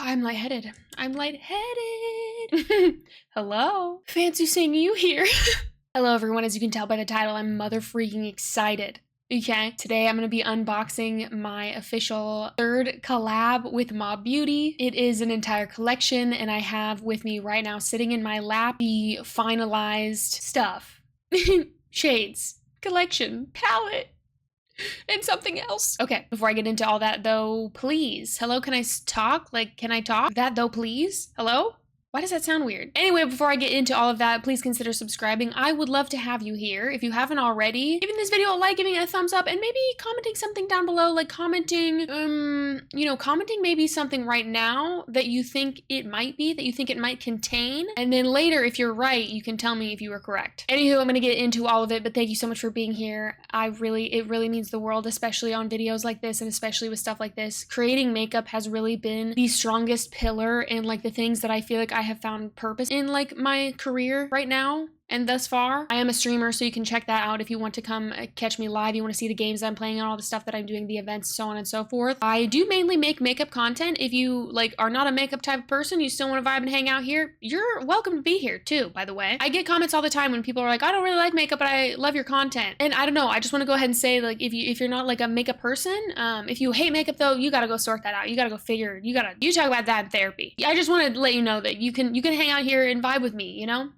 I'm lightheaded. I'm lightheaded. Hello. Fancy seeing you here. Hello everyone, as you can tell by the title, I'm mother freaking excited. Okay, today I'm going to be unboxing my official third collab with Beaute. It is an entire collection, and I have with me right now, sitting in my lap, the finalized stuff. Shades, collection, palette, and something else. Okay, before I get into all that though, please. Hello, can I talk? Like, can I talk? That though, please? Hello? Why does that sound weird? Anyway, before I get into all of that, please consider subscribing. I would love to have you here. If you haven't already, giving this video a like, giving it a thumbs up, and maybe commenting something down below, like commenting, commenting maybe something right now that you think it might be, that you think it might contain. And then later, if you're right, you can tell me if you were correct. Anywho, I'm gonna get into all of it, but thank you so much for being here. It really means the world, especially on videos like this, and especially with stuff like this. Creating makeup has really been the strongest pillar in like the things that I feel like I have found purpose in like my career right now and thus far. I am a streamer, so you can check that out if you want to come catch me live, you want to see the games I'm playing and all the stuff that I'm doing, the events, so on and so forth. I do mainly make makeup content. If you like are not a makeup type of person, you still want to vibe and hang out here, you're welcome to be here too, by the way. I get comments all the time when people are like, I don't really like makeup, but I love your content. And I don't know, I just want to go ahead and say, like, if you're not like a makeup person, if you hate makeup though, you gotta go sort that out. You gotta go figure, you talk about that in therapy. I just want to let you know that you can hang out here and vibe with me, you know?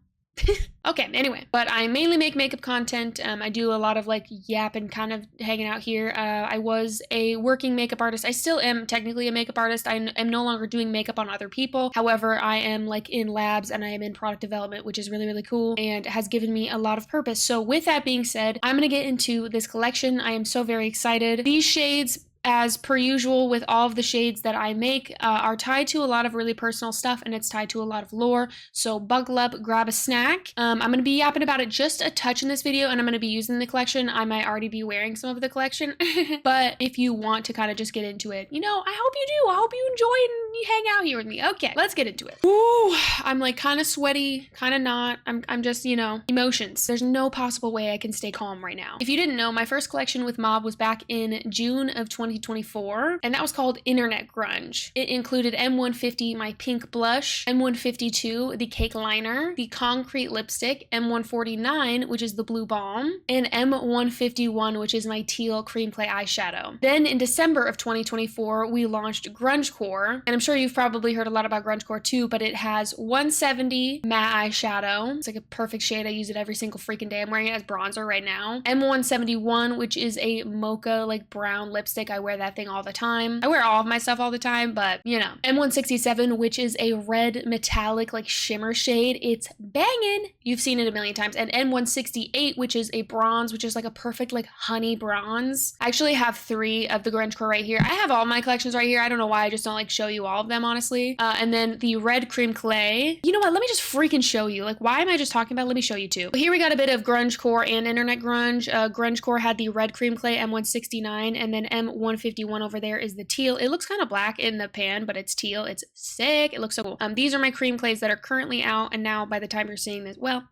Okay, anyway, but I mainly make makeup content. I do a lot of like yapping, kind of hanging out here. I was a working makeup artist. I still am technically a makeup artist. I am no longer doing makeup on other people. However, I am like in labs and I am in product development, which is really cool and has given me a lot of purpose. So with that being said, I'm gonna get into this collection. I am so very excited. These shades, as per usual with all of the shades that I make, are tied to a lot of really personal stuff, and it's tied to a lot of lore. So buckle up, grab a snack. I'm going to be yapping about it just a touch in this video, and I'm going to be using the collection. I might already be wearing some of the collection, but if you want to kind of just get into it, you know, I hope you do. I hope you enjoy it and you hang out here with me. Okay, let's get into it. Ooh, I'm like kind of sweaty, kind of not. I'm just, you know, emotions. There's no possible way I can stay calm right now. If you didn't know, my first collection with Mob was back in June of 2024, and that was called Internet Grunge. It included M150, my pink blush, M152, the cake liner, the concrete lipstick, M149, which is the blue balm, and M151, which is my teal cream clay eyeshadow. Then in December of 2024, we launched Grungecore, and I'm sure you've probably heard a lot about Grungecore too, but it has 170 matte eyeshadow. It's like a perfect shade. I use it every single freaking day. I'm wearing it as bronzer right now. M171, which is a mocha like brown lipstick. I wear that thing all the time. I wear all of my stuff all the time, but you know. M167, which is a red metallic like shimmer shade. It's banging. You've seen it a million times. And M168, which is a bronze, which is like a perfect like honey bronze. I actually have 3 of the Grungecore right here. I have all my collections right here. I don't know why I just don't like show you all of them, honestly. And then the red cream clay. You know what? Let me just freaking show you. Like, why am I just talking about it? Let me show you too. But here we got a bit of Grungecore and Internet Grunge. Grungecore had the red cream clay M169, and then M151 over there is the teal. It looks kind of black in the pan, but it's teal. It's sick. It looks so cool. These are my cream clays that are currently out, and now by the time you're seeing this, well,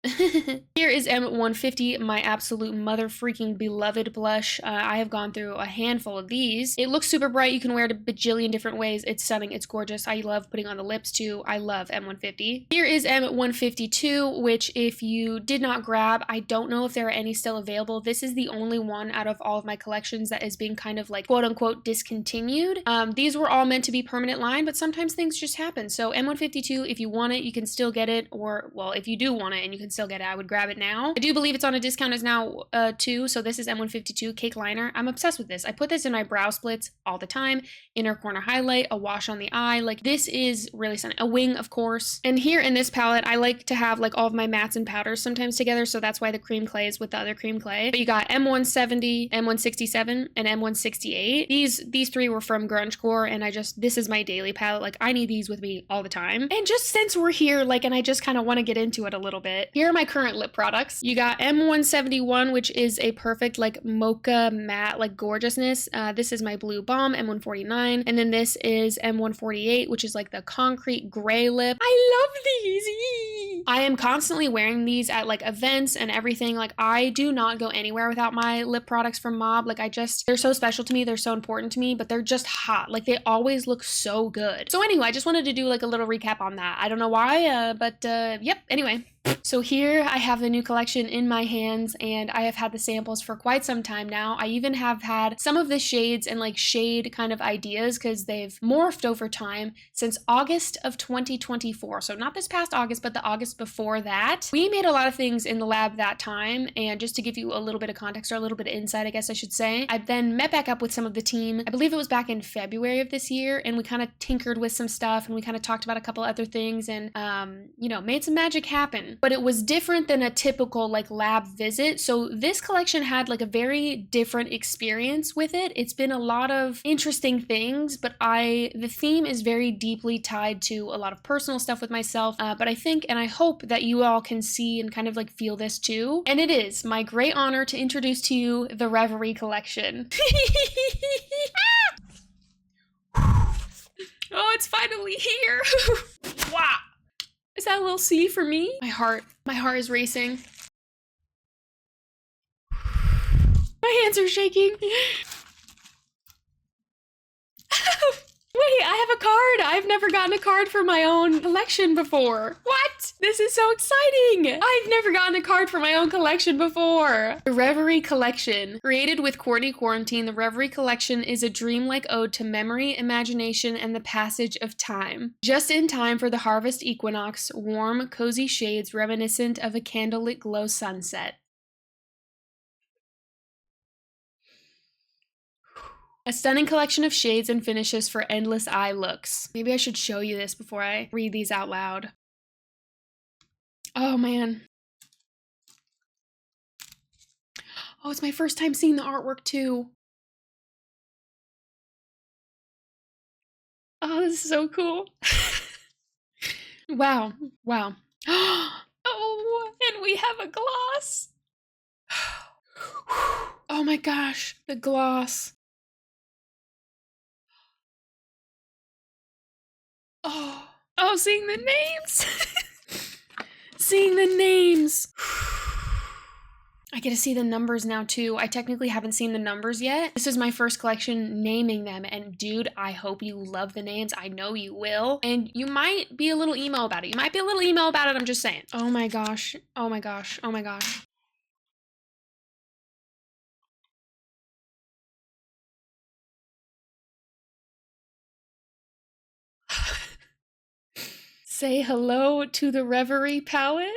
here is M150, my absolute mother freaking beloved blush. I have gone through a handful of these. It looks super bright. You can wear it a bajillion different ways. It's stunning. It's gorgeous. I love putting on the lips too. I love M150. Here is M152, which if you did not grab, I don't know if there are any still available. This is the only one out of all of my collections that is being kind of like quote unquote discontinued. These were all meant to be permanent line, but sometimes things just happen. So M152, if you want it, you can still get it, or well, if you do want it and you can still get it, I would grab it now. I do believe it's on a discount as now too. So this is M152 cake liner. I'm obsessed with this. I put this in my brow splits all the time. Inner corner highlight, a wash on the eye. Like, this is really stunning. A wing, of course. And here in this palette, I like to have like all of my mattes and powders sometimes together. So that's why the cream clay is with the other cream clay. But you got M170, M167, and M168. These 3 were from Grungecore, and this is my daily palette. Like, I need these with me all the time. And just since we're here, like, and I just kind of want to get into it a little bit. here are my current lip products. You got M171, which is a perfect like mocha matte, like gorgeousness. This is my Blue Balm, M149. And then this is M148, which is like the concrete gray lip. I love these. I am constantly wearing these at like events and everything. Like I do not go anywhere without my lip products from Mob. Like they're so special to me. They're so important to me, but they're just hot. Like they always look so good. So anyway, I just wanted to do like a little recap on that. I don't know why, but yep, anyway. So here I have the new collection in my hands, and I have had the samples for quite some time now. I even have had some of the shades and like shade kind of ideas because they've morphed over time since August of 2024. So not this past August, but the August before that. We made a lot of things in the lab that time, and just to give you a little bit of context or a little bit of insight, I guess I should say, I then met back up with some of the team. I believe it was back in February of this year, and we kind of tinkered with some stuff, and we kind of talked about a couple other things, and you know, made some magic happen. But it was different than a typical like lab visit. So this collection had like a very different experience with it. It's been a lot of interesting things, but the theme is very deeply tied to a lot of personal stuff with myself. But I think, and I hope that you all can see and kind of like feel this too. And it is my great honor to introduce to you the Reverie collection. Oh, it's finally here. Wow. Is that a little C for me? My heart is racing. My hands are shaking. Wait, I have a card. I've never gotten a card for my own collection before. What? This is so exciting. I've never gotten a card for my own collection before. The Reverie collection. Created with CourtneyQuarantine, the Reverie collection is a dreamlike ode to memory, imagination, and the passage of time. Just in time for the harvest equinox, warm, cozy shades reminiscent of a candlelit glow sunset. A stunning collection of shades and finishes for endless eye looks. Maybe I should show you this before I read these out loud. Oh man. Oh, it's my first time seeing the artwork too. Oh, this is so cool. Wow. Wow. Oh, and we have a gloss. Oh my gosh, the gloss. Oh, seeing the names. Seeing the names. I get to see the numbers now too. I technically haven't seen the numbers yet. This is my first collection naming them, and dude, I hope you love the names. I know you will. And you might be a little emo about it. I'm just saying. Oh my gosh. Oh my gosh. Oh my gosh. Say hello to the Reverie palette.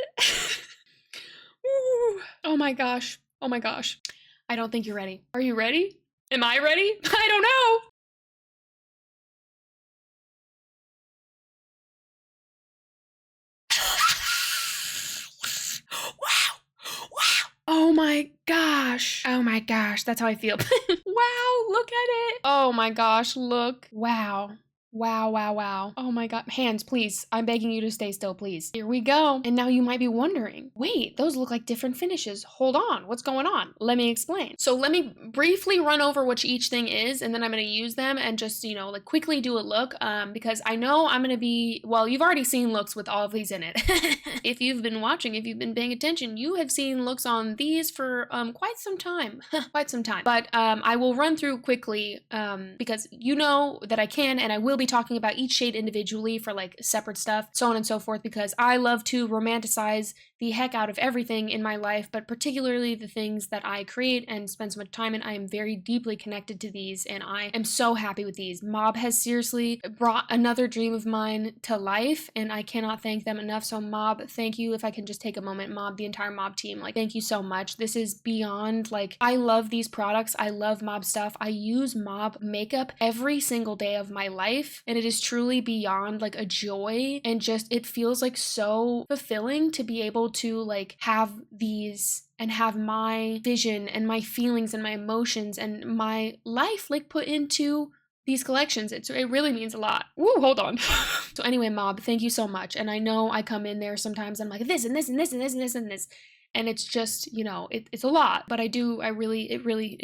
Ooh. Oh my gosh. Oh my gosh. I don't think you're ready. Are you ready? Am I ready? I don't know. Wow. Wow. Oh my gosh. Oh my gosh. That's how I feel. Wow. Look at it. Oh my gosh. Look. Wow. Wow, wow, wow. Oh my god. Hands, please. I'm begging you to stay still, please. Here we go. And now you might be wondering, wait, those look like different finishes. Hold on. What's going on? Let me explain. So let me briefly run over what each thing is, and then I'm going to use them and just, you know, like quickly do a look, because I know I'm going to be, well, you've already seen looks with all of these in it. If you've been watching, if you've been paying attention, you have seen looks on these for quite some time. Quite some time. But I will run through quickly because you know that I can and I will be talking about each shade individually for like separate stuff, so on and so forth, because I love to romanticize the heck out of everything in my life, but particularly the things that I create and spend so much time in. I am very deeply connected to these, and I am so happy with these. Mob has seriously brought another dream of mine to life, and I cannot thank them enough. So Mob, thank you. If I can just take a moment, Mob, the entire Mob team, like, thank you so much. This is beyond, like, I love these products. I love Mob stuff. I use Mob makeup every single day of my life, and it is truly beyond, like, a joy, and just, it feels like so fulfilling to be able to, like, have these and have my vision and my feelings and my emotions and my life, like, put into these collections. It really means a lot. Woo, hold on. So anyway, Mob, thank you so much. And I know I come in there sometimes, I'm like this and this and this and this and this and this. And it's just, you know, it's a lot, but it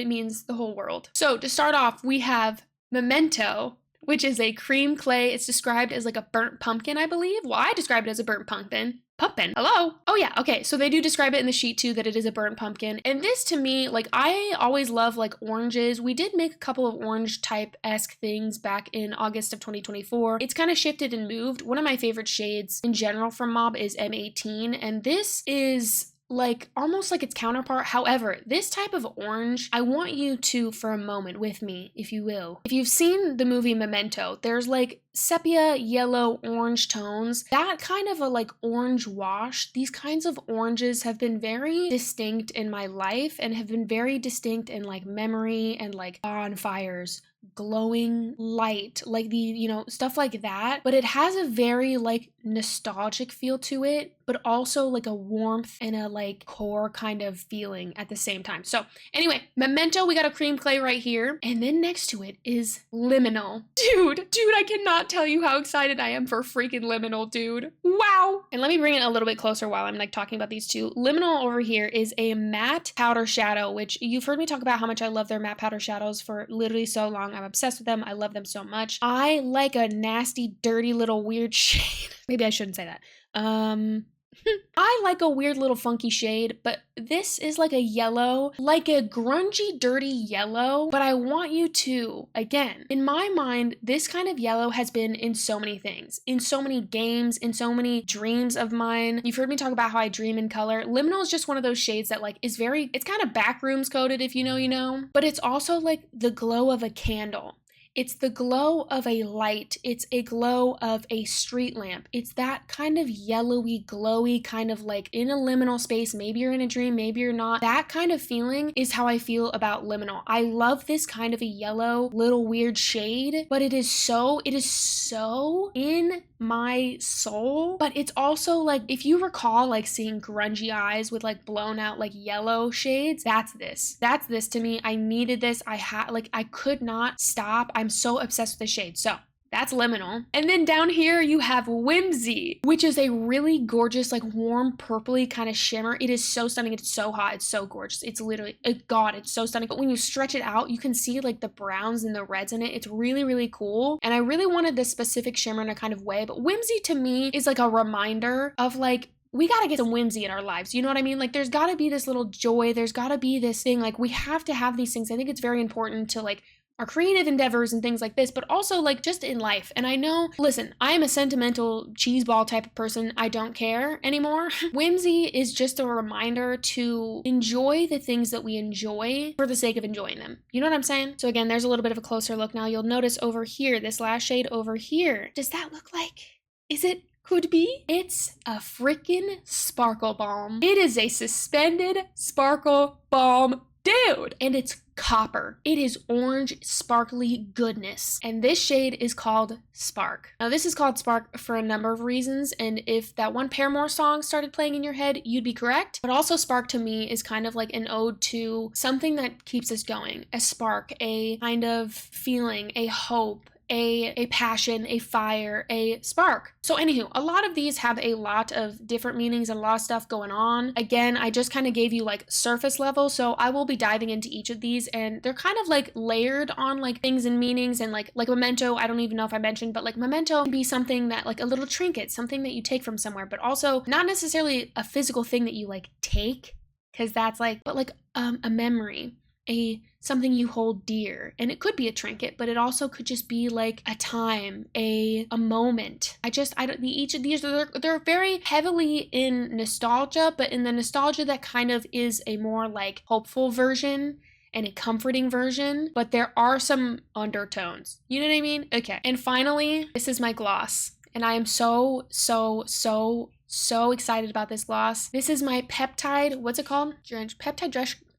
means the whole world. So to start off, we have Memento, which is a cream clay. It's described as like a burnt pumpkin, I believe. Well, I described it as a burnt pumpkin. Pumpkin. Hello? Oh yeah, okay. So they do describe it in the sheet too, that it is a burnt pumpkin. And this to me, like, I always love like oranges. We did make a couple of orange type-esque things back in August of 2024. It's kind of shifted and moved. One of my favorite shades in general from Mob is M18. And this is like almost like its counterpart. However, this type of orange, I want you to, for a moment with me, if you will. If you've seen the movie Memento, there's like sepia, yellow, orange tones. That kind of a like orange wash. These kinds of oranges have been very distinct in my life and have been very distinct in like memory and like bonfires, glowing light, like the, you know, stuff like that. But it has a very like nostalgic feel to it, but also like a warmth and a like core kind of feeling at the same time. So anyway, Memento, we got a cream clay right here. And then next to it is Liminal. Dude, I cannot tell you how excited I am for freaking Liminal, dude. Wow. And let me bring it a little bit closer while I'm like talking about these two. Liminal over here is a matte powder shadow, which you've heard me talk about how much I love their matte powder shadows for literally so long. I'm obsessed with them. I love them so much. I like a nasty, dirty little weird shade. Maybe I shouldn't say that. I like a weird little funky shade, but this is like a yellow, like a grungy, dirty yellow. But I want you to, again, in my mind, this kind of yellow has been in so many things, in so many games, in so many dreams of mine. You've heard me talk about how I dream in color. Liminal is just one of those shades that like is very, it's kind of backrooms coded, if you know, you know, but it's also like the glow of a candle. It's the glow of a light. It's a glow of a street lamp. It's that kind of yellowy, glowy kind of like in a liminal space. Maybe you're in a dream, maybe you're not. That kind of feeling is how I feel about Liminal. I love this kind of a yellow, little weird shade, but it is so in my soul. But it's also like, if you recall like seeing grungy eyes with like blown out like yellow shades, that's this to me. I needed this. I could not stop. I'm so obsessed with the shade. So that's Liminal. And then down here you have Whimsy, which is a really gorgeous, like warm purpley kind of shimmer. It is so stunning. It's so hot. It's so gorgeous. It's literally, God, it's so stunning. But when you stretch it out, you can see like the browns and the reds in it. It's really, really cool. And I really wanted this specific shimmer in a kind of way. But Whimsy to me is like a reminder of like, we gotta get some whimsy in our lives. You know what I mean? Like there's gotta be this little joy. There's gotta be this thing. Like we have to have these things. I think it's very important to like our creative endeavors and things like this, but also like just in life. And I know, listen, I am a sentimental cheeseball type of person. I don't care anymore. Whimsy is just a reminder to enjoy the things that we enjoy for the sake of enjoying them. You know what I'm saying? So again, there's a little bit of a closer look now. You'll notice over here, this last shade over here. Does that look like, could be? It's a freaking sparkle balm. It is a suspended sparkle balm, dude. And it's copper. It is orange sparkly goodness. And this shade is called Spark. Now this is called Spark for a number of reasons. And if that one Paramore song started playing in your head, you'd be correct. But also Spark to me is kind of like an ode to something that keeps us going. A spark, a kind of feeling, a hope, a passion, a fire, a spark. So anywho, a lot of these have a lot of different meanings and a lot of stuff going on. Again, I just kind of gave you like surface level, so I will be diving into each of these and they're kind of like layered on like things and meanings. And like Memento, I don't even know if I mentioned, but like Memento can be something that like a little trinket, something that you take from somewhere, but also not necessarily a physical thing that you like take, because that's like, but like a memory, something you hold dear. And it could be a trinket, but it also could just be like a time, a moment. Each of these, they're very heavily in nostalgia, but in the nostalgia that kind of is a more like hopeful version and a comforting version, but there are some undertones. You know what I mean? Okay. And finally, this is my gloss. And I am so excited about this gloss. This is my peptide, what's it called?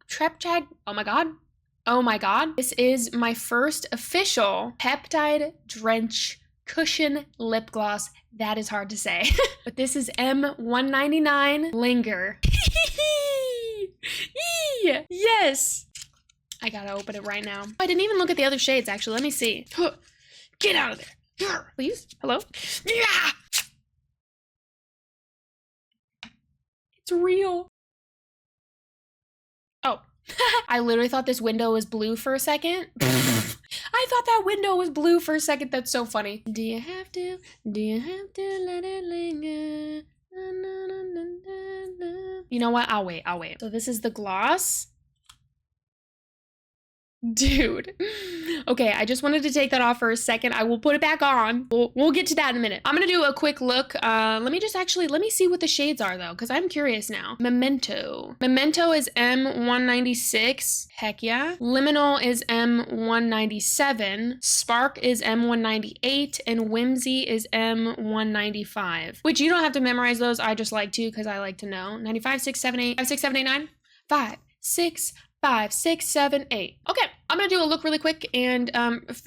Peptide, oh my god. This is my first official peptide drench cushion lip gloss. That is hard to say. But this is M199 Linger. Yes. I gotta open it right now. I didn't even look at the other shades, actually. Let me see. Get out of there. Please? Hello? Yeah! It's real. Oh. I literally thought this window was blue for a second. I thought that window was blue for a second. That's so funny. Do you have to let it linger? You know what? I'll wait. So this is the gloss. Dude. Okay, I just wanted to take that off for a second. I will put it back on. We'll get to that in a minute. I'm gonna do a quick look. Let me see what the shades are though, because I'm curious now. Memento. Memento is M196. Heck yeah. Liminal is M197. Spark is M198. And Whimsy is M195. Which you don't have to memorize those. I just like to because I like to know. 95, 6, 7, 8, 5, 6, 7, 8, 9. 5, 6, 5, 6, 7, 8. Okay, I'm gonna do a look really quick, and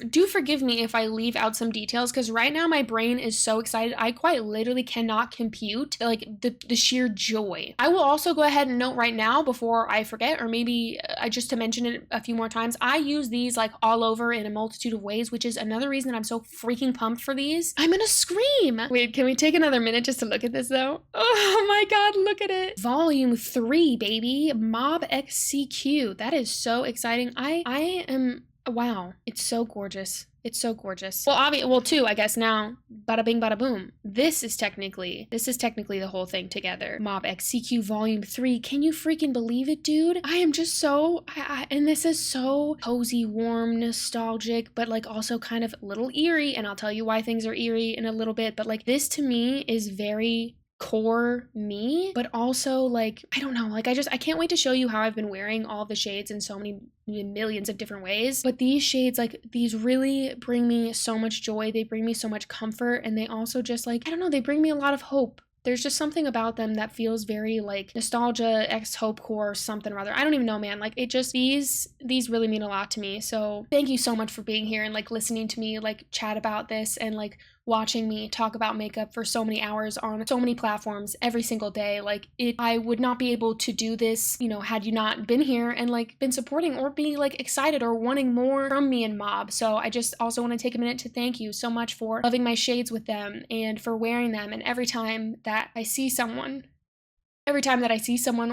do forgive me if I leave out some details, because right now my brain is so excited. I quite literally cannot compute like the sheer joy. I will also go ahead and note right now before I forget, or maybe just to mention it a few more times, I use these like all over in a multitude of ways, which is another reason I'm so freaking pumped for these. I'm gonna scream. Wait, can we take another minute just to look at this though? Oh my god, look at it. Volume 3, baby. Mob XCQ. That is so exciting. I am, wow, it's so gorgeous. It's so gorgeous. Well, two, I guess now. Bada bing, bada boom. This is technically the whole thing together. Mob XCQ Volume 3. Can you freaking believe it, dude? I am just so, and this is so cozy, warm, nostalgic, but like also kind of a little eerie. And I'll tell you why things are eerie in a little bit. But like this to me is very core me, but also like, I don't know, like I can't wait to show you how I've been wearing all the shades in so many millions of different ways. But these shades, like these really bring me so much joy. They bring me so much comfort, and they also just like, I don't know, they bring me a lot of hope. There's just something about them that feels very like nostalgia, hope core, something or other. I don't even know, man. Like it just, these really mean a lot to me. So thank you so much for being here and like listening to me like chat about this and like watching me talk about makeup for so many hours on so many platforms every single day. Like I would not be able to do this, you know, had you not been here and like been supporting or be like excited or wanting more from me and Mob. So I just also want to take a minute to thank you so much for loving my shades with them and for wearing them. And every time that I see someone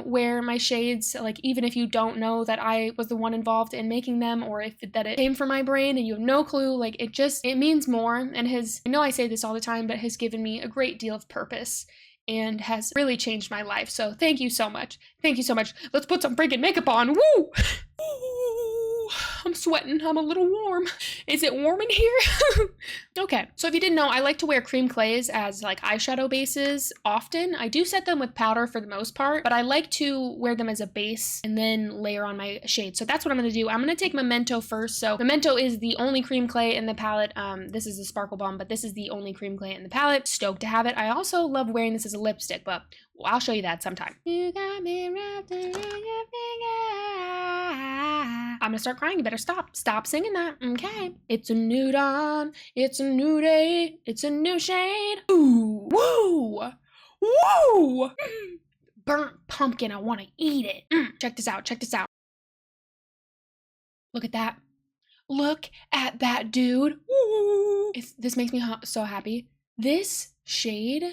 wear my shades, like even if you don't know that I was the one involved in making them or if that it came from my brain and you have no clue, like it means more and I know I say this all the time, but has given me a great deal of purpose and has really changed my life. So thank you so much. Thank you so much. Let's put some freaking makeup on. Woo! I'm sweating. I'm a little warm. Is it warm in here? Okay, so if you didn't know, I like to wear cream clays as like eyeshadow bases often. I do set them with powder for the most part, but I like to wear them as a base and then layer on my shade. So that's what I'm gonna do. I'm gonna take Memento first. So Memento is the only cream clay in the palette. This is the Sparkle Bomb, but this is the only cream clay in the palette. Stoked to have it. I also love wearing this as a lipstick, but I'll show you that sometime. You got me wrapped around your finger. I'm gonna start crying. You better stop. Stop singing that. Okay. It's a new dawn. It's a new day. It's a new shade. Ooh. Woo. Woo. Burnt pumpkin. I want to eat it. Check this out. Check this out. Look at that. Look at that, dude. Woo. This makes me so happy. This shade.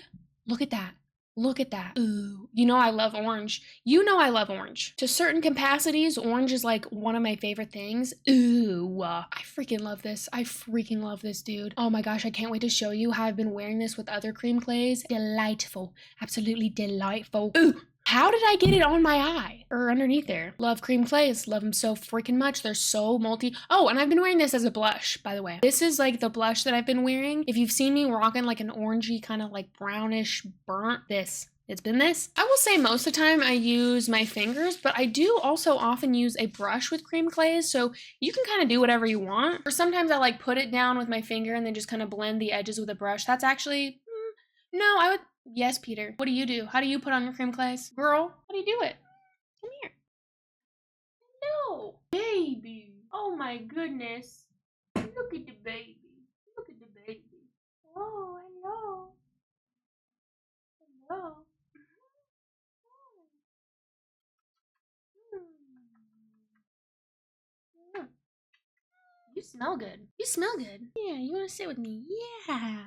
Look at that. Look at that. Ooh, you know I love orange. You know I love orange. To certain capacities, orange is like one of my favorite things. Ooh, I freaking love this. I freaking love this, dude. Oh my gosh, I can't wait to show you how I've been wearing this with other cream clays. Delightful. Absolutely delightful. Ooh. How did I get it on my eye or underneath there? Love cream clays. Love them so freaking much. They're so Oh, and I've been wearing this as a blush, by the way. This is like the blush that I've been wearing. If you've seen me rocking like an orangey kind of like brownish burnt, it's been this. I will say most of the time I use my fingers, but I do also often use a brush with cream clays. So you can kind of do whatever you want. Or sometimes I like put it down with my finger and then just kind of blend the edges with a brush. That's actually, no, I would. Yes, Peter. What do you do? How do you put on your cream clays? Girl, how do you do it? Come here. No. Baby. Oh my goodness. Look at the baby. Look at the baby. Oh, hello. Hello. smell good. You smell good. Yeah, you want to sit with me? Yeah.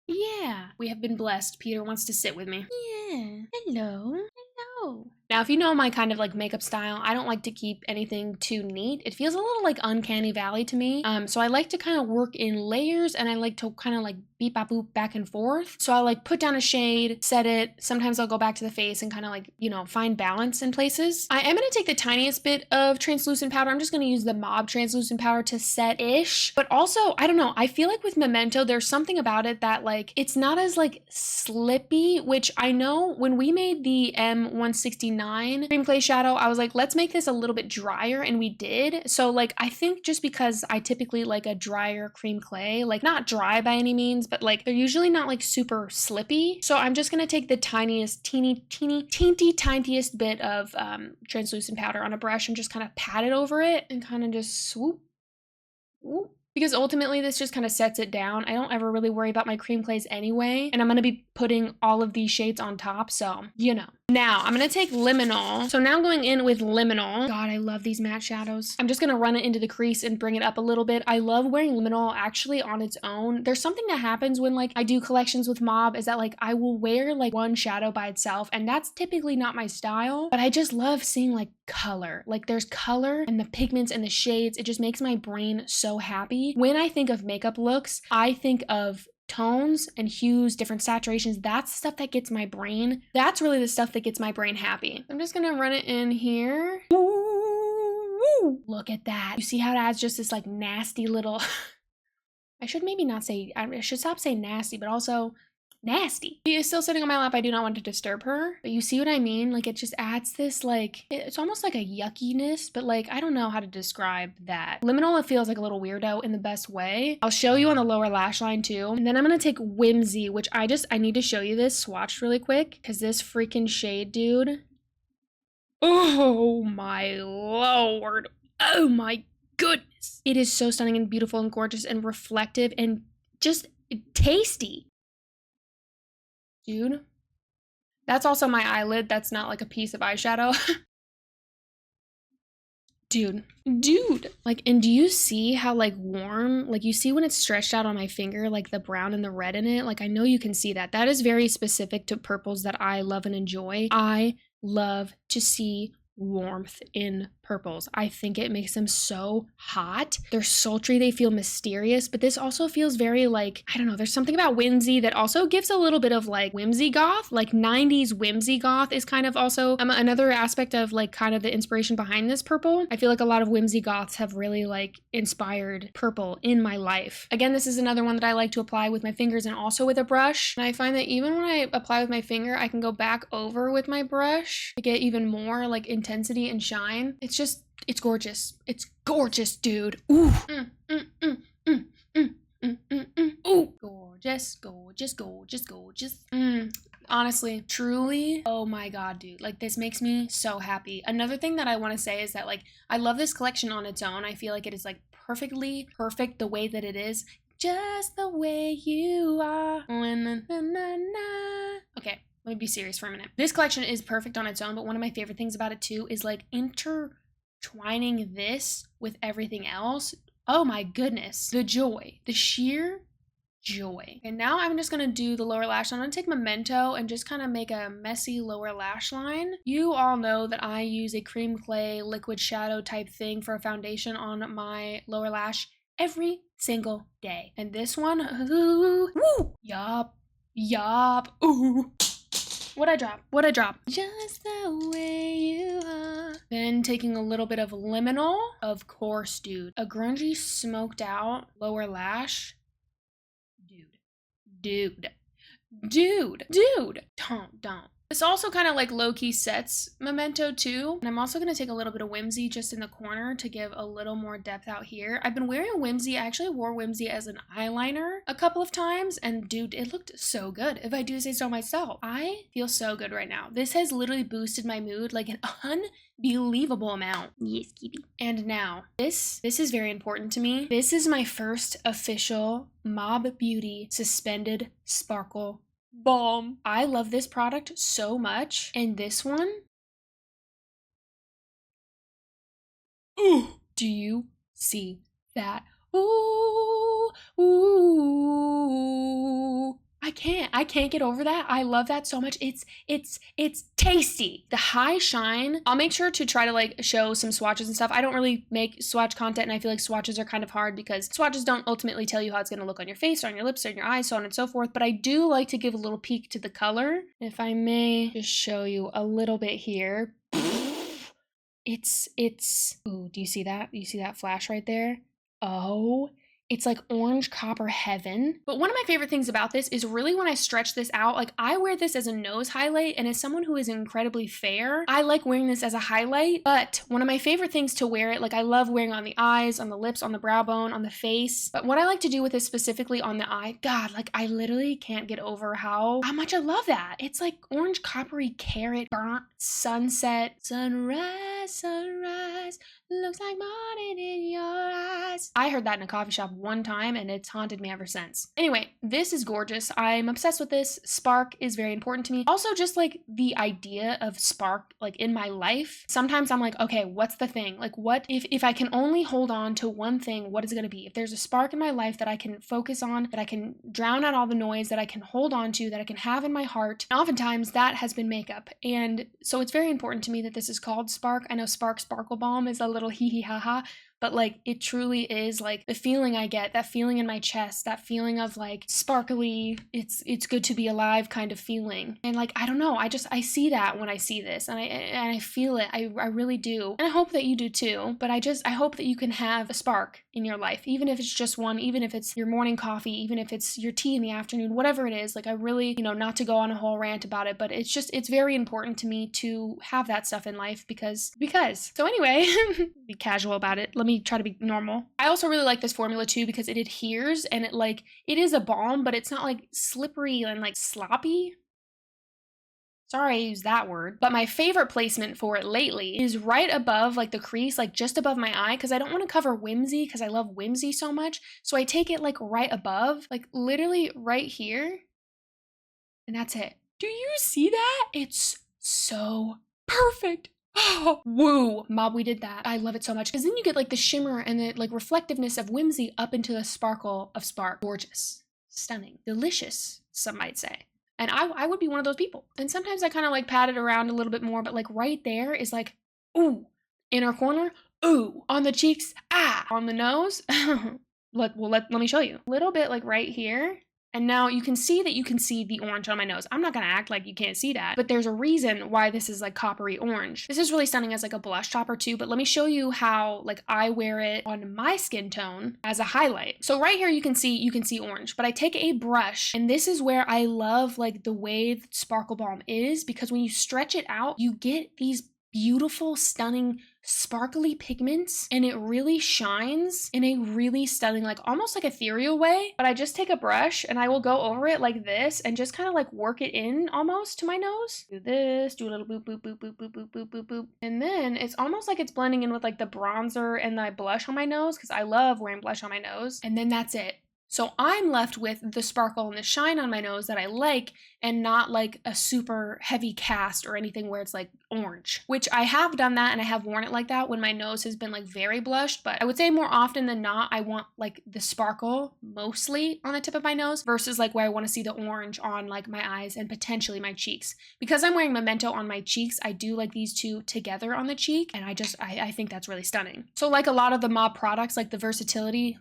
Yeah. We have been blessed. Peter wants to sit with me. Yeah. Hello. Hello. Now, if you know my kind of like makeup style, I don't like to keep anything too neat. It feels a little like uncanny valley to me. So I like to kind of work in layers, and I like to kind of like beep bop boop back and forth. So I like put down a shade, set it. Sometimes I'll go back to the face and kind of like, you know, find balance in places. I am going to take the tiniest bit of translucent powder. I'm just going to use the Mob translucent powder to set-ish. But also, I don't know, I feel like with Memento, there's something about it that like, it's not as like slippy, which I know when we made the M169 cream clay shadow, I was like, let's make this a little bit drier, and we did. So like, I think just because I typically like a drier cream clay, like not dry by any means, but like they're usually not like super slippy. So I'm just gonna take the tiniest, tiniest bit of translucent powder on a brush and just kind of pat it over it and kind of just swoop, whoop. Because ultimately this just kind of sets it down. I don't ever really worry about my cream clays anyway. And I'm going to be putting all of these shades on top. So, you know. Now, I'm going to take Liminal. So now I'm going in with Liminal. God, I love these matte shadows. I'm just going to run it into the crease and bring it up a little bit. I love wearing Liminal actually on its own. There's something that happens when like I do collections with Mob is that like I will wear like one shadow by itself. And that's typically not my style. But I just love seeing like color. Like there's color and the pigments and the shades. It just makes my brain so happy. When I think of makeup looks, I think of tones and hues, different saturations. That's the stuff that gets my brain. That's really the stuff that gets my brain happy. I'm just gonna run it in here. Ooh, look at that. You see how it adds just this like nasty little, I should maybe not say, I should stop saying nasty, but also nasty. She is still sitting on my lap. I do not want to disturb her, but you see what I mean? Like it just adds this like, it's almost like a yuckiness, but like, I don't know how to describe that. Liminal, it feels like a little weirdo in the best way. I'll show you on the lower lash line too. And then I'm going to take Whimsy, which I need to show you this swatch really quick because this freaking shade, dude. Oh my Lord. Oh my goodness. It is so stunning and beautiful and gorgeous and reflective and just tasty. Dude, that's also my eyelid. That's not like a piece of eyeshadow. Dude, like, and do you see how like warm, like you see when it's stretched out on my finger, like the brown and the red in it? Like, I know you can see that. That is very specific to purples that I love and enjoy. I love to see warmth in purples. I think it makes them so hot. They're sultry, they feel mysterious, but this also feels very like, I don't know, there's something about whimsy that also gives a little bit of like whimsy goth, like 90s whimsy goth is kind of also another aspect of like kind of the inspiration behind this purple. I feel like a lot of whimsy goths have really like inspired purple in my life. Again, this is another one that I like to apply with my fingers and also with a brush. And I find that even when I apply with my finger, I can go back over with my brush to get even more like intensity and shine. It's gorgeous. It's gorgeous, dude. Ooh. Ooh. Gorgeous, gorgeous, gorgeous, gorgeous. Honestly, truly, oh my God, dude. Like, this makes me so happy. Another thing that I want to say is that, like, I love this collection on its own. I feel like it is, like, perfectly perfect the way that it is. Just the way you are. Okay. Let me be serious for a minute. This collection is perfect on its own, but one of my favorite things about it too is like intertwining this with everything else. Oh my goodness. The joy, the sheer joy. And now I'm just gonna do the lower lash line. I'm gonna take Memento and just kind of make a messy lower lash line. You all know that I use a cream clay liquid shadow type thing for a foundation on my lower lash every single day. And this one, ooh, woo, yup, ooh. What'd I drop? Just the way you are. Then taking a little bit of Liminal. Of course, dude. A grungy smoked out lower lash. Dude. Don't. This also kind of like low-key sets Memento too. And I'm also going to take a little bit of Whimsy just in the corner to give a little more depth out here. I've been wearing Whimsy. I actually wore Whimsy as an eyeliner a couple of times. And dude, it looked so good, if I do say so myself. I feel so good right now. This has literally boosted my mood like an unbelievable amount. Yes, Kitty. And now, this is very important to me. This is my first official Mob Beauty Suspended Sparkle Balm. I love this product so much. And this one, ooh, do you see that? Ooh, ooh. I can't get over that. I love that so much. It's tasty. The high shine, I'll make sure to try to like show some swatches and stuff. I don't really make swatch content, and I feel like swatches are kind of hard because swatches don't ultimately tell you how it's going to look on your face or on your lips or in your eyes, so on and so forth. But I do like to give a little peek to the color. If I may just show you a little bit here. It's, ooh, do you see that? You see that flash right there? Oh, it's like orange copper heaven. But one of my favorite things about this is really when I stretch this out, like I wear this as a nose highlight, and as someone who is incredibly fair, I like wearing this as a highlight. But one of my favorite things to wear it, like I love wearing on the eyes, on the lips, on the brow bone, on the face. But what I like to do with this specifically on the eye, God, like I literally can't get over how much I love that. It's like orange coppery carrot, burnt sunset, sunrise, sunrise, looks like morning in your eyes. I heard that in a coffee shop one time and it's haunted me ever since. Anyway, this is gorgeous. I'm obsessed with this. Spark is very important to me. Also, just like the idea of spark, like in my life, sometimes I'm like, okay, what's the thing? Like what, if I can only hold on to one thing, what is it gonna be? If there's a spark in my life that I can focus on, that I can drown out all the noise, that I can hold on to, that I can have in my heart, and oftentimes that has been makeup. And so it's very important to me that this is called Spark. I know Spark Sparkle Balm is a little hee hee ha ha, but like it truly is like the feeling I get, that feeling in my chest, that feeling of like sparkly, it's good to be alive kind of feeling. And like, I don't know, I see that when I see this, and I feel it. I really do. And I hope that you do too. But I hope that you can have a spark in your life, even if it's just one, even if it's your morning coffee, even if it's your tea in the afternoon, whatever it is. Like I really, not to go on a whole rant about it, but it's very important to me to have that stuff in life because. So anyway, be casual about it. Let me try to be normal. I also really like this formula too because it adheres, and it is a balm, but it's not like slippery and like sloppy. Sorry I used that word. But my favorite placement for it lately is right above like the crease, like just above my eye, because I don't want to cover whimsy because I love whimsy so much. So I take it like right above, like literally right here. And that's it. Do you see that? It's so perfect. Oh, woo, Mob, we did that. I love it so much because then you get like the shimmer and the like reflectiveness of whimsy up into the sparkle of spark. Gorgeous, stunning, delicious, some might say. And I would be one of those people. And sometimes I kind of like pat it around a little bit more, but like right there is like, ooh, inner corner, ooh, on the cheeks, ah, on the nose. Let me show you. A little bit like right here. And now you can see the orange on my nose. I'm not gonna act like you can't see that, but there's a reason why this is like coppery orange. This is really stunning as like a blush topper too, but let me show you how like I wear it on my skin tone as a highlight. So right here you can see orange, but I take a brush, and this is where I love like the way that Sparkle Balm is, because when you stretch it out, you get these beautiful, stunning, sparkly pigments, and it really shines in a really stunning, like almost like ethereal way. But I just take a brush and I will go over it like this and just kind of like work it in almost to my nose. Do this, do a little boop, boop, boop, boop, boop, boop, boop, boop, boop. And then it's almost like it's blending in with like the bronzer and the blush on my nose, because I love wearing blush on my nose. And then that's it. So I'm left with the sparkle and the shine on my nose that I like, and not like a super heavy cast or anything where it's like orange, which I have done that and I have worn it like that when my nose has been like very blushed. But I would say more often than not, I want like the sparkle mostly on the tip of my nose versus like where I want to see the orange on like my eyes and potentially my cheeks. Because I'm wearing Memento on my cheeks, I do like these two together on the cheek, and I think that's really stunning. So like a lot of the Mob products, like the versatility,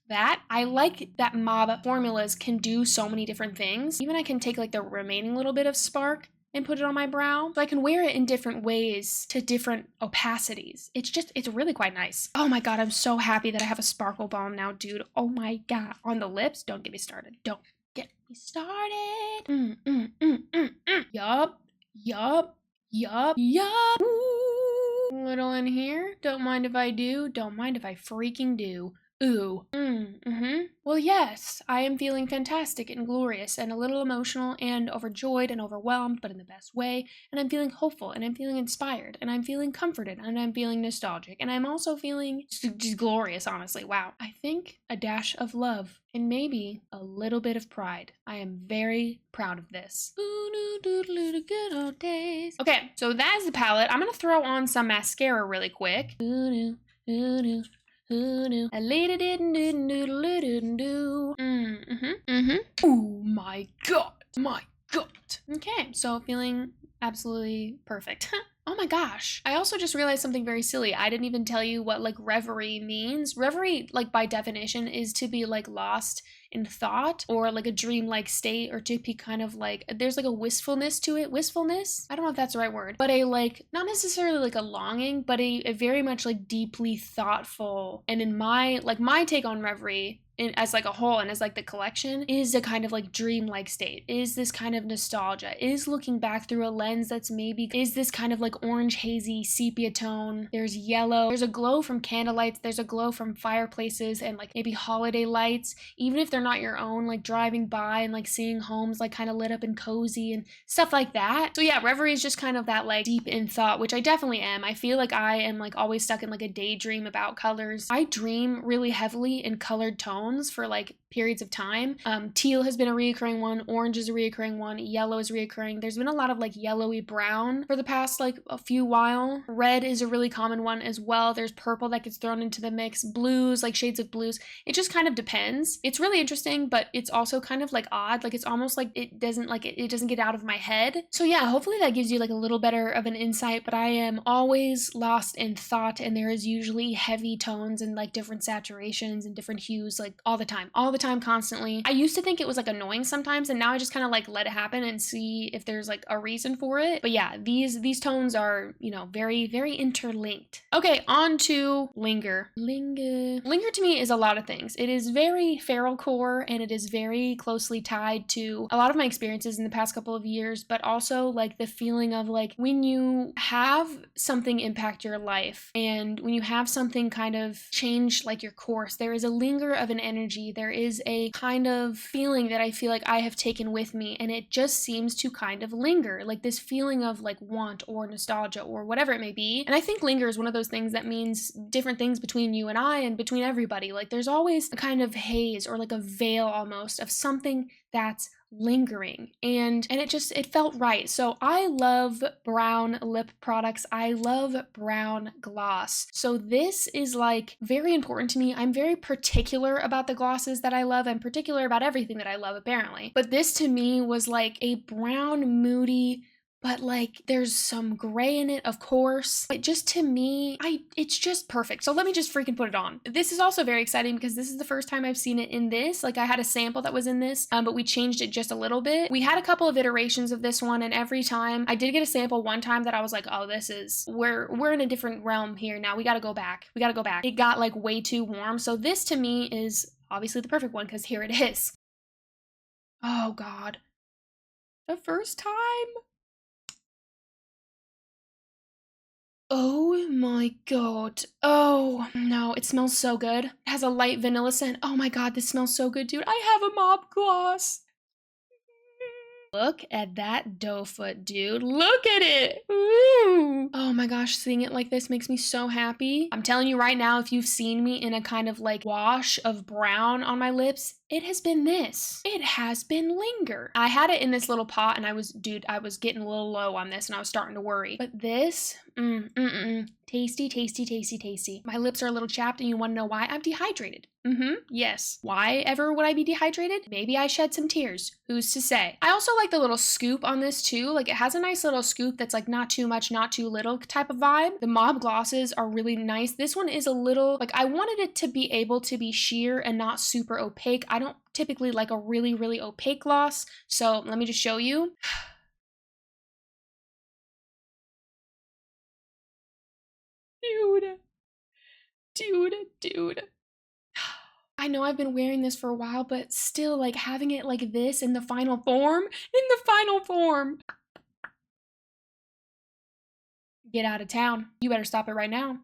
that I like that Mob formulas can do so many different things. Even I can take like the remaining little bit of spark and put it on my brow, so I can wear it in different ways to different opacities. It's really quite nice. Oh my god, I'm so happy that I have a Sparkle Balm now, dude. Oh my god. On the lips, don't get me started. Don't get me started. Yup. Little in here. Don't mind if I do. Don't mind if I freaking do. Ooh. Well, yes, I am feeling fantastic and glorious and a little emotional and overjoyed and overwhelmed, but in the best way. And I'm feeling hopeful and I'm feeling inspired and I'm feeling comforted and I'm feeling nostalgic and I'm also feeling just glorious, honestly. Wow. I think a dash of love and maybe a little bit of pride. I am very proud of this. Good old days. Okay, so that is the palette. I'm gonna throw on some mascara really quick. Who knew? A lady didn't do. Oh my god. My god. Okay, so feeling absolutely perfect. Oh my gosh. I also just realized something very silly. I didn't even tell you what like reverie means. Reverie, like by definition, is to be like lost in thought or like a dreamlike state or to be kind of like, there's like a wistfulness to it. Wistfulness? I don't know if that's the right word, but a like, not necessarily like a longing, but a very much like deeply thoughtful. And in my, like my take on reverie, as like a whole and as like the collection is a kind of like dreamlike state, is this kind of nostalgia, is looking back through a lens that's maybe, is this kind of like orange hazy sepia tone. There's yellow, there's a glow from candlelights, there's a glow from fireplaces and like maybe holiday lights, even if they're not your own, like driving by and like seeing homes like kind of lit up and cozy and stuff like that. So yeah, reverie is just kind of that like deep in thought, which I definitely am. I feel like I am like always stuck in like a daydream about colors. I dream really heavily in colored tones for like periods of time. Teal has been a reoccurring one, orange is a reoccurring one, yellow is reoccurring. There's been a lot of like yellowy brown for the past like a few while. Red is a really common one as well. There's purple that gets thrown into the mix, blues, like shades of blues. It just kind of depends. It's really interesting, but it's also kind of like odd. Like it's almost like it doesn't get out of my head. So yeah, hopefully that gives you like a little better of an insight, but I am always lost in thought and there is usually heavy tones and like different saturations and different hues like all the time, constantly. I used to think it was like annoying sometimes and now I just kind of like let it happen and see if there's like a reason for it. But yeah, these tones are, you know, very, very interlinked. Okay, on to Linger. Linger to me is a lot of things. It is very feral core and it is very closely tied to a lot of my experiences in the past couple of years, but also like the feeling of like when you have something impact your life and when you have something kind of change like your course, there is a linger of an energy. There is a kind of feeling that I feel like I have taken with me and it just seems to kind of linger, like this feeling of like want or nostalgia or whatever it may be. And I think linger is one of those things that means different things between you and I and between everybody. Like there's always a kind of haze or like a veil almost of something that's lingering and it felt right. So I love brown lip products. I love brown gloss. So this is like very important to me. I'm very particular about the glosses that I love. I'm particular about everything that I love apparently. But this to me was like a brown moody, but like there's some gray in it, of course. But just to me, it's just perfect. So let me just freaking put it on. This is also very exciting because this is the first time I've seen it in this. Like I had a sample that was in this, but we changed it just a little bit. We had a couple of iterations of this one and every time I did get a sample one time that I was like, oh, this is, we're in a different realm here now. We gotta go back. It got like way too warm. So this to me is obviously the perfect one because here it is. Oh God. The first time? Oh my god. Oh no, it smells so good. It has a light vanilla scent. Oh my god, this smells so good, dude. I have a mop gloss. Look at that doe foot, dude. Look at it. Ooh. Oh my gosh, seeing it like this makes me so happy. I'm telling you right now, if you've seen me in a kind of like wash of brown on my lips, it has been this. It has been Linger. I had it in this little pot and I was getting a little low on this and I was starting to worry. But this, tasty, tasty, tasty, tasty. My lips are a little chapped and you want to know why? I'm dehydrated. Yes. Why ever would I be dehydrated? Maybe I shed some tears. Who's to say? I also like the little scoop on this too. Like it has a nice little scoop that's like not too much, not too little type of vibe. The mauve glosses are really nice. This one is a little, like I wanted it to be able to be sheer and not super opaque. I don't typically like a really, really opaque gloss. So let me just show you. Dude. I know I've been wearing this for a while, but still like having it like this in the final form, Get out of town. You better stop it right now.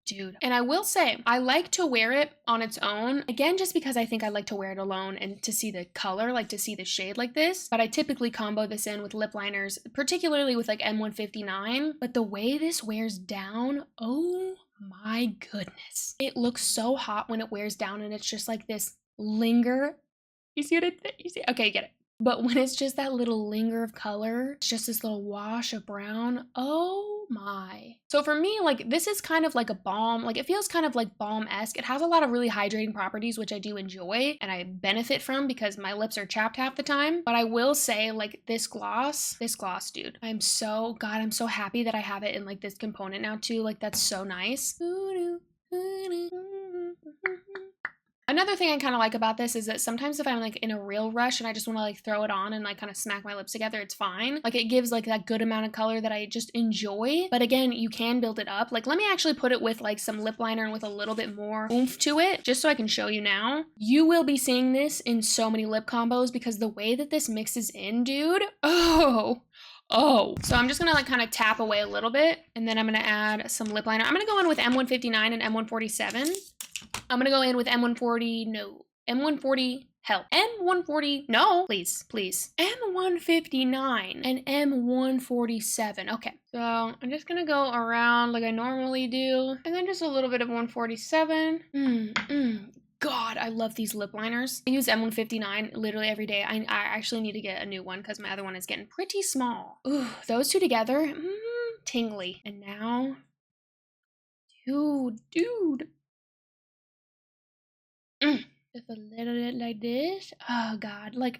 dude. And I will say, I like to wear it on its own. Again, just because I think I like to wear it alone and to see the color, like to see the shade like this. But I typically combo this in with lip liners, particularly with like M159. But the way this wears down, oh my goodness. It looks so hot when it wears down and it's just like this linger. You see what you see? Okay, you get it. But when it's just that little linger of color, it's just this little wash of brown. Oh my. So for me, like this is kind of like a balm. Like it feels kind of like balm-esque. It has a lot of really hydrating properties, which I do enjoy and I benefit from because my lips are chapped half the time. But I will say like this gloss, dude, I'm so happy that I have it in like this component now too. Like that's so nice. Another thing I kind of like about this is that sometimes if I'm like in a real rush and I just want to like throw it on and like kind of smack my lips together, it's fine. Like it gives like that good amount of color that I just enjoy. But again, you can build it up. Like let me actually put it with like some lip liner and with a little bit more oomph to it, just so I can show you now. You will be seeing this in so many lip combos because the way that this mixes in, dude, oh. So I'm just gonna like kind of tap away a little bit and then I'm gonna add some lip liner. I'm gonna go in with M159 and M147. I'm gonna go in with M140, hell, M140, no, please, M159 and M147. Okay, so I'm just gonna go around like I normally do, and then just a little bit of 147. God, I love these lip liners. I use M159 literally every day. I actually need to get a new one because my other one is getting pretty small. Ooh, those two together, tingly. And now, dude. Just a little bit like this. Oh God, like,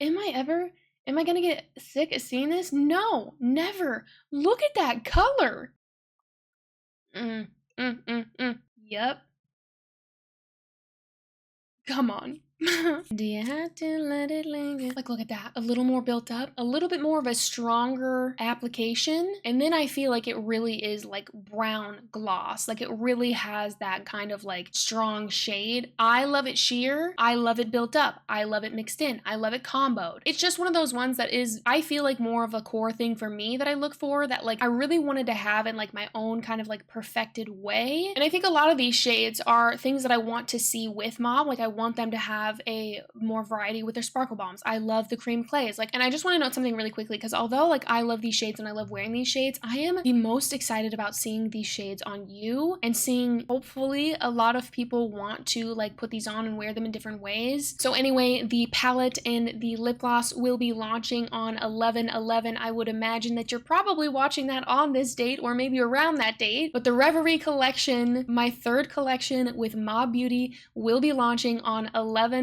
am I gonna get sick of seeing this? No, never. Look at that color. Yep. Come on. Do you have to let it linger? Like, look at that. A little more built up, a little bit more of a stronger application. And then I feel like it really is like brown gloss. Like it really has that kind of like strong shade. I love it sheer. I love it built up. I love it mixed in. I love it comboed. It's just one of those ones that is, I feel like more of a core thing for me that I look for, that like I really wanted to have in like my own kind of like perfected way. And I think a lot of these shades are things that I want to see with Mob. Like I want them to have a more variety with their sparkle bombs. I love the cream clays. Like, and I just want to note something really quickly, because although like I love these shades and I love wearing these shades, I am the most excited about seeing these shades on you and seeing hopefully a lot of people want to like put these on and wear them in different ways. So anyway, the palette and the lip gloss will be launching on 11/11. I would imagine that you're probably watching that on this date or maybe around that date. But the Reverie collection, my third collection with Mob Beauty, will be launching on 11/11.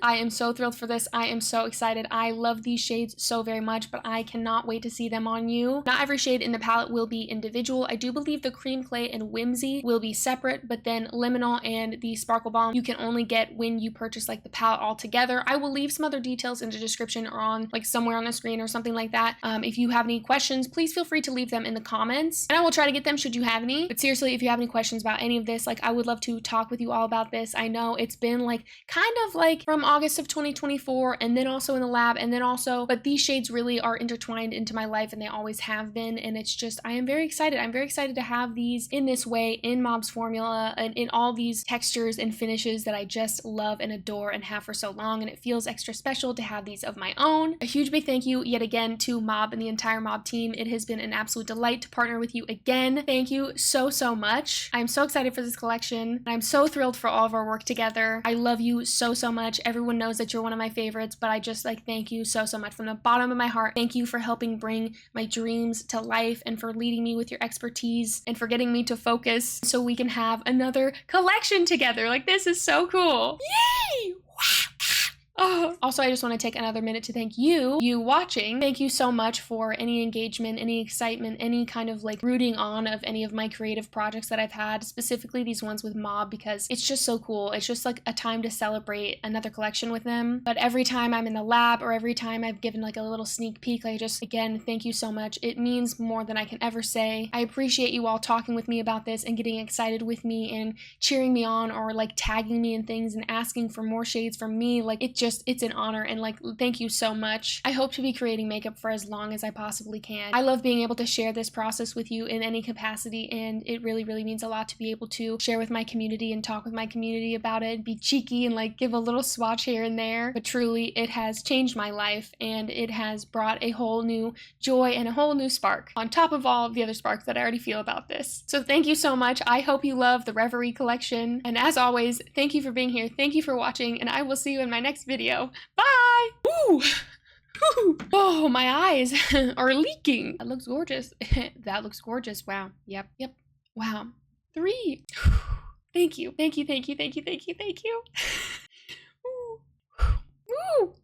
I am so thrilled for this. I am so excited. I love these shades so very much, but I cannot wait to see them on you. Not every shade in the palette will be individual. I do believe the cream clay and whimsy will be separate, but then liminal and the sparkle bomb you can only get when you purchase like the palette all together. I will leave some other details in the description or on like somewhere on the screen or something like that. If you have any questions, please feel free to leave them in the comments and I will try to get them should you have any. But seriously, if you have any questions about any of this, like I would love to talk with you all about this. I know it's been like kind of like from August of 2024 and then also in the lab and then also, but these shades really are intertwined into my life and they always have been, and it's just, I am very excited. I'm very excited to have these in this way, in Mob's formula, and in all these textures and finishes that I just love and adore and have for so long, and it feels extra special to have these of my own. A huge big thank you yet again to Mob and the entire Mob team. It has been an absolute delight to partner with you again. Thank you so much. I'm so excited for this collection. I'm so thrilled for all of our work together. I love you so much. Everyone knows that you're one of my favorites, but I just like thank you so much from the bottom of my heart. Thank you for helping bring my dreams to life and for leading me with your expertise and for getting me to focus so we can have another collection together. Like, this is so cool. Yay! Oh. Also, I just want to take another minute to thank you watching. Thank you so much for any engagement, any excitement, any kind of like rooting on of any of my creative projects that I've had, specifically these ones with Mob, because it's just so cool. It's just like a time to celebrate another collection with them. But every time I'm in the lab or every time I've given like a little sneak peek, I just, again, thank you so much. It means more than I can ever say. I appreciate you all talking with me about this and getting excited with me and cheering me on or like tagging me in things and asking for more shades from me. Like, it it's an honor, and like, thank you so much. I hope to be creating makeup for as long as I possibly can. I love being able to share this process with you in any capacity, and it really, really means a lot to be able to share with my community and talk with my community about it, be cheeky and like give a little swatch here and there. But truly, it has changed my life, and it has brought a whole new joy and a whole new spark on top of all of the other sparks that I already feel about this. So thank you so much. I hope you love the Reverie collection. And as always, thank you for being here. Thank you for watching, and I will see you in my next video. Bye! Ooh! Oh, my eyes are leaking. That looks gorgeous. That looks gorgeous. Wow. Yep. Wow. 3. Thank you. Thank you. Ooh. Ooh.